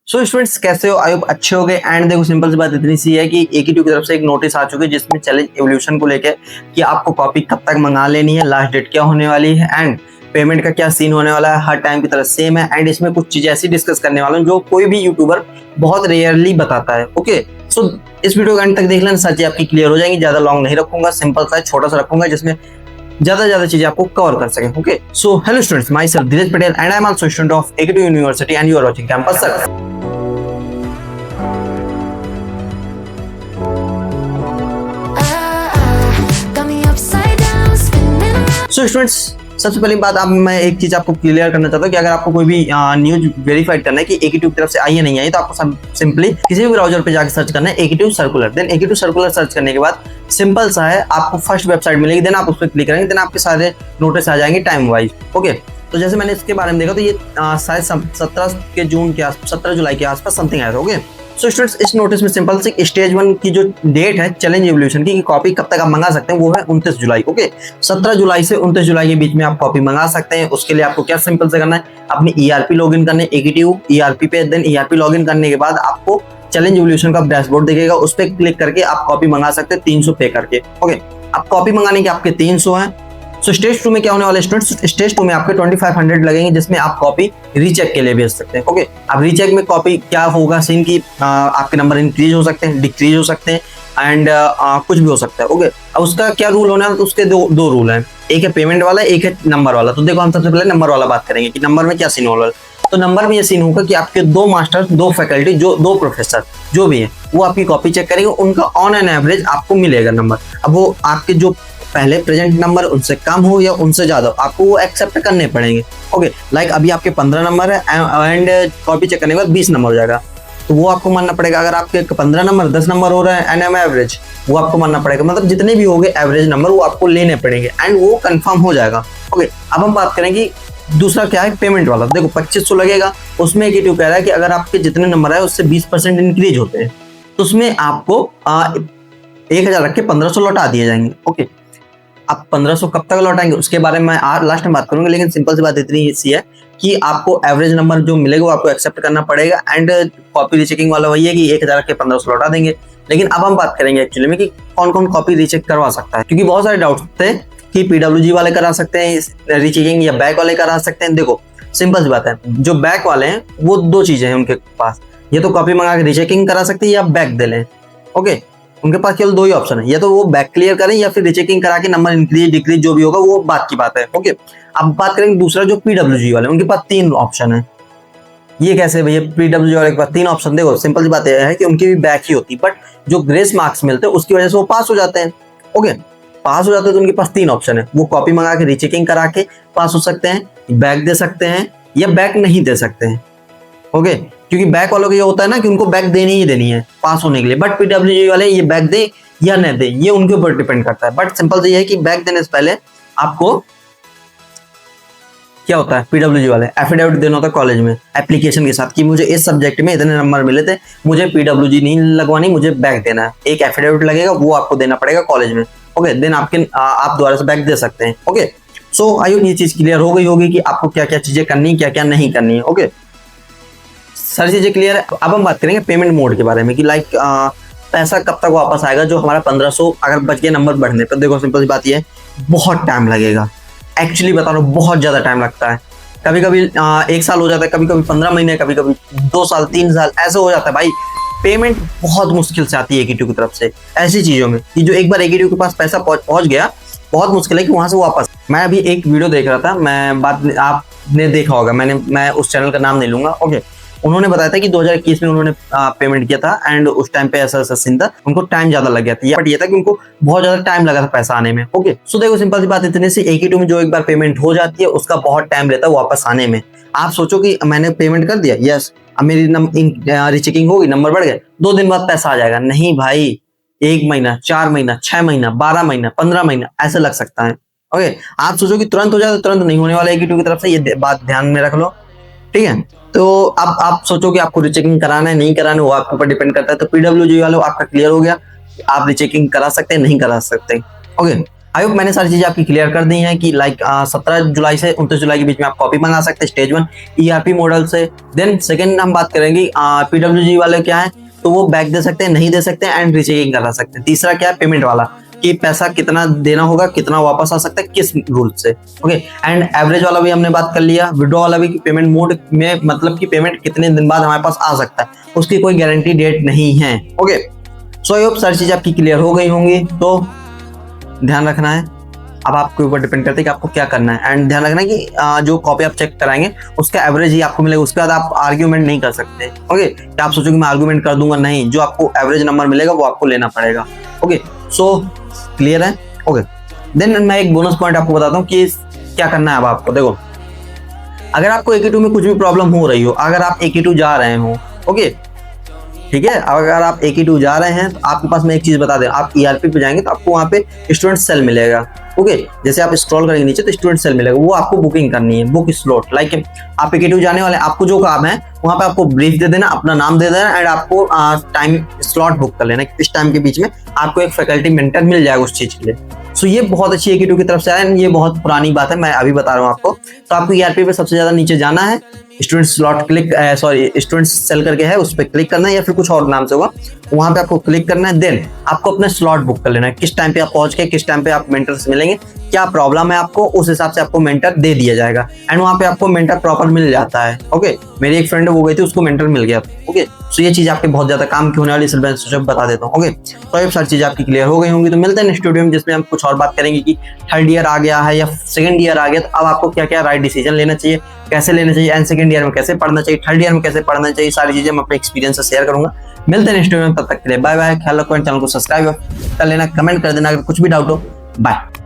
So students कैसे हो? I hope अच्छे हो गए। एंड देखो सिंपल सी बात इतनी सी है कि AKTU की तरफ से एक नोटिस आ चुकी है जिसमें चैलेंज एवोल्यूशन को लेकर कि आपको कॉपी कब तक मंगा लेनी है, लास्ट डेट क्या होने वाली है एंड पेमेंट का क्या सीन होने वाला है। हर टाइम की तरह सेम है एंड इसमें कुछ चीजें ऐसी डिस्कस करने वाला हूं जो कोई भी यूट्यूबर बहुत रेयरली बताता है। ओके सो इस वीडियो को एंड तक देख लेना, सारी आपकी क्लियर हो जाएंगी। ज्यादा लॉन्ग नहीं रखूंगा, सिंपल सा छोटा सा रखूंगा जिसमें ज्यादा चीजें आपको कवर कर सके। Okay so hello students, myself Dheeraj Patel and I am also student of AKTU university and you are watching campus circle. So students सबसे पहली बात आप मैं एक चीज आपको क्लियर करना चाहता हूँ कि अगर आपको कोई भी न्यूज वेरीफाइड करना है कि AKTU की तरफ से आई है नहीं आई, तो आपको सिंपली किसी भी ब्राउजर पे जाकर सर्च करना है AKTU circular. Then AKTU circular search करने के बाद सिंपल सा है, आपको फर्स्ट वेबसाइट मिलेगी, देन आप उस पर क्लिक करेंगे, देन आपके सारे नोटिस आ जाएंगे टाइम वाइज। ओके तो जैसे मैंने इसके बारे में देखा तो ये शायद 17 जुलाई के आसपास समथिंग आया था। ओके सो स्टूडेंट्स इस नोटिस में सिंपल से स्टेज 1 की जो डेट है चैलेंज एवोल्यूशन की कॉपी कब तक आप मंगा सकते हैं वो है 29 जुलाई। ओके 17 जुलाई से 29 जुलाई के बीच में आप कॉपी मंगा सकते हैं। उसके लिए आपको क्या सिंपल से करना है, अपनी ERP लॉगिन करने AKTU ERP पे, देन ERP लॉगिन करने के बाद आपको चैलेंज एवोल्यूशन का डैशबोर्ड दिखेगा, उस पर क्लिक करके आप कॉपी मंगा सकते हैं 300 पे करके। ओके अब कॉपी मंगाने के आपके 300 हैं। सो स्टेज 2 में क्या होने वाला है स्टूडेंट्स, स्टेज 2 में आपके 2500 लगेंगे जिसमें आप कॉपी रीचेक के लिए भेज सकते हैं। ओके अब रीचेक में कॉपी क्या होगा सीन की आपके नंबर इंक्रीज हो सकते हैं, डिक्रीज हो सकते हैं एंड कुछ भी हो सकता है। ओके अब उसका क्या रूल होना है, तो उसके दो रूल हैं, एक है पेमेंट वाला, एक है नंबर वाला। तो देखो हम सबसे पहले नंबर वाला बात करेंगे कि नंबर में क्या सीन होगा। तो नंबर में ये सीन होगा कि आपके 2 मास्टर 2 फैकल्टी जो 2 प्रोफेसर जो भी है वो आपकी कॉपी चेक करेंगे, उनका ऑन एन एवरेज आपको मिलेगा नंबर। अब वो आपके जो पहले प्रेजेंट नंबर उनसे कम हो या उनसे ज्यादा आपको वो एक्सेप्ट करने पड़ेंगे। ओके लाइक अभी आपके 15 नंबर है एंड कॉपी चेक करने के बाद 20 नंबर हो जाएगा, तो वो आपको मानना पड़ेगा। अगर आपके 15 नंबर 10 नंबर हो रहा है एंड एवरेज, वो आपको मानना पड़ेगा। मतलब जितने भी हो गए एवरेज नंबर वो आपको लेने पड़ेंगे एंड वो कंफर्म हो जाएगा। ओके अब हम बात करेंगे दूसरा क्या है, पेमेंट वाला। देखो 2500 लगेगा, उसमें AKTU कह रहा है कि अगर आपके जितने नंबर है उससे 20% इंक्रीज होते हैं तो उसमें आपको 1000 रख के 1500 लौटा दिए जाएंगे। ओके अब 1500 कब तक लौटाएंगे उसके बारे में लास्ट में बात करूंगा, लेकिन सिंपल सी बात इतनी सी है कि आपको एवरेज नंबर जो मिलेगा वो आपको एक्सेप्ट करना पड़ेगा एंड कॉपी रीचेकिंग वाला वही है कि 1000 के 1500 लौटा देंगे। लेकिन अब हम बात करेंगे एक्चुअली में कि कौन कौन कॉपी रीचेक करवा सकता है, क्योंकि बहुत सारे डाउट्स थे कि PWG वाले करा सकते हैं रीचेकिंग या बैक वाले करा सकते हैं। देखो सिंपल सी बात है, जो बैक वाले हैं वो 2 चीजें हैं उनके पास, ये तो कॉपी मंगा के रीचेकिंग करा सकते हैं या बैक दे लें। ओके उनके पास केवल 2 ही ऑप्शन है, या तो वो बैक क्लियर करें या फिर रीचेकिंग करा के नंबर इंक्रीज डिक्रीज जो भी होगा वो बात की बात है। ओके अब बात करेंगे दूसरा जो PWG वाले, उनके पास 3 ऑप्शन है। ये कैसे भैया PWG वाले के पास 3 ऑप्शन? देखो सिंपल सी बात है कि उनकी भी बैक ही होती है, बट जो ग्रेस मार्क्स मिलते हैं उसकी वजह से वो पास हो जाते हैं। ओके पास हो जाते हैं तो उनके पास 3 ऑप्शन है, वो कॉपी मंगा के रीचेकिंग करा के पास हो सकते हैं, बैक दे सकते हैं या बैक नहीं दे सकते हैं। ओके क्योंकि बैक वालों को ये होता है ना कि उनको बैक देनी ही देनी है पास होने के लिए, बट PWG वाले ये बैक दे या न दे ये उनके ऊपर डिपेंड करता है। बट सिंपल से ये है कि बैक देने से पहले आपको क्या होता है, PWG वाले एफिडेविट देना होता है कॉलेज में एप्लीकेशन के साथ कि मुझे इस सब्जेक्ट में इतने नंबर मिले थे, मुझे PWG नहीं लगवानी, मुझे बैक देना है। एक एफिडेविट लगेगा, वो आपको देना पड़ेगा कॉलेज में। ओके देन आप दोबारा से बैक दे सकते हैं। ओके सो आई होप ये चीज क्लियर हो गई होगी कि आपको क्या क्या चीजें करनी है, क्या क्या नहीं करनी है। ओके सारी चीजें क्लियर है। अब हम बात करेंगे पेमेंट मोड के बारे में कि लाइक पैसा कब तक वापस आएगा जो हमारा 1500 अगर बच गया नंबर बढ़ने पर। देखो सिंपल सी बात ये है, बहुत टाइम लगेगा, एक्चुअली बता रहा हूँ बहुत ज्यादा टाइम लगता है। कभी कभी 1 साल हो जाता है, कभी कभी 15 महीने, कभी कभी 2 साल 3 साल ऐसे हो जाता है। भाई पेमेंट बहुत मुश्किल से आती है AKTU की तरफ से ऐसी चीजों में कि जो एक बार AKTU के पास पैसा पहुंच गया बहुत मुश्किल है कि वहां से वापस। मैं अभी एक वीडियो देख रहा था, मैं बात आपने देखा होगा, मैं उस चैनल का नाम नहीं लूंगा। ओके उन्होंने बताया था कि 2021 में उन्होंने पेमेंट किया था एंड उस टाइम पे ऐसा सीन था, उनको टाइम ज्यादा लग गया था, बट ये था कि उनको बहुत ज्यादा टाइम लगा था पैसा आने में। ओके सो देखो सिंपल सी बात इतनी सी, AKTU में जो एक बार पेमेंट हो जाती है उसका बहुत टाइम रहता है वापस आने में। आप सोचो कि मैंने पेमेंट कर दिया, यस अब मेरी रीचेकिंग होगी, नंबर बढ़ गए, 2 दिन बाद पैसा आ जाएगा। नहीं भाई 1 महीना 4 महीना 6 महीना 12 महीना 15 महीना ऐसे लग सकता है। ओके आप सोचो कि तुरंत हो जाए तो तुरंत नहीं होने वाला AKTU की तरफ से, ये बात ध्यान में रख लो। ठीक है तो अब आप सोचो कि आपको रीचेकिंग कराना है नहीं कराना है वो आपके ऊपर डिपेंड करता है। तो PWG वालों आपका क्लियर हो गया, आप रीचेकिंग करा सकते हैं नहीं करा सकते। ओके आई होप मैंने सारी चीजें आपकी क्लियर कर दी हैं कि लाइक 17 जुलाई से 29 जुलाई के बीच में आप कॉपी मंगा सकते हैं स्टेज 1 ERP मॉडल से। देन सेकंड हम बात करेंगे PWG वाले क्या है, तो वो बैक दे सकते हैं, नहीं दे सकते हैं एंड रीचेकिंग करा सकते हैं। तीसरा क्या है, पेमेंट वाला, कि पैसा कितना देना होगा, कितना वापस आ सकता है, किस रूल से। ओके, एंड एवरेज वाला भी हमने बात कर लिया। विड्रॉ वाला भी कि पेमेंट मोड में मतलब कि पेमेंट कितने दिन बाद हमारे पास आ सकता है, उसकी कोई गारंटी डेट नहीं है। ओके, सो आई होप सारी चीजें आपकी क्लियर हो गई होंगी। तो ध्यान रखना है, अब आपके ऊपर डिपेंड करता है कि आपको क्या करना है। एंड ध्यान रखना है कि जो कॉपी आप चेक कराएंगे उसका एवरेज ही आपको मिलेगा, उसके बाद आप आर्ग्यूमेंट नहीं कर सकते। ओके, क्या आप सोचो कि मैं आर्ग्यूमेंट कर दूंगा, नहीं, जो आपको एवरेज नंबर मिलेगा वो आपको लेना पड़ेगा। ओके, सो क्लियर है। ओके, देन मैं एक बोनस पॉइंट आपको बताता हूँ कि क्या करना है। अब आपको देखो, अगर आपको AKE2 में कुछ भी प्रॉब्लम हो रही हो, अगर आप AKE2 जा रहे हो, ओके ठीक है, अगर आप AKE2 जा रहे हैं तो आपके पास मैं एक चीज बता दें, आप ERP पे जाएंगे तो आपको वहाँ पे स्टूडेंट सेल मिलेगा। ओके, जैसे आप स्क्रॉल करेंगे नीचे तो स्टूडेंट सेल मिलेगा, वो आपको बुकिंग करनी है, बुक स्लॉट। लाइक आप AKE2 जाने वाले, आपको जो काम है वहाँ पे आपको ब्रीफ दे देना, अपना नाम दे देना एंड आपको टाइम स्लॉट बुक कर लेना, इस टाइम के बीच में आपको एक फैकल्टी मेंटर मिल जाएगा उस चीज के लिए। सो ये बहुत अच्छी AKE2 की तरफ से है, ये बहुत पुरानी बात है, मैं अभी बता रहा हूँ आपको। तो आपको ERP पे सबसे ज्यादा नीचे जाना है, student slot click student cell करके है, उस पर क्लिक करना है या फिर कुछ और नाम से होगा, वहां पे आपको क्लिक करना है। देन आपको अपना स्लॉट बुक कर लेना है, किस टाइम पे आप पहुंच के किस टाइम पे आप मेंटर से मिलेंगे, क्या प्रॉब्लम है आपको, उस हिसाब से आपको मेंटर दे दिया जाएगा एंड वहां पे आपको मेंटर प्रॉपर मिल जाता है। ओके, मेरी एक फ्रेंड वो गई थी, उसको मेंटर मिल गया। ओके, सो ये चीज आपके बहुत ज्यादा काम की होने वाली, सिर्फ मैं बता देता हूँ। ओके, तो ये सारी चीजें आपकी क्लियर हो गई होंगी। तो मिलते हैं नेक्स्ट वीडियो में, जिसमें हम कुछ और बात करेंगे कि थर्ड ईयर आ गया है या सेकंड ईयर आ गया, तो अब आपको क्या क्या राइट डिसीजन लेना चाहिए, कैसे लेना चाहिए, एंड सेकंड ईयर में कैसे पढ़ना चाहिए, थर्ड ईयर में कैसे पढ़ना चाहिए, सारी चीजें मैं अपने एक्सपीरियंस से शेयर करूंगा। मिलते हैं नेक्स्ट वीडियो में, तब तक के लिए बाय बाय, ख्याल रखो, चैनल को सब्सक्राइब कर लेना, कमेंट कर देना अगर कुछ भी डाउट हो। बाय।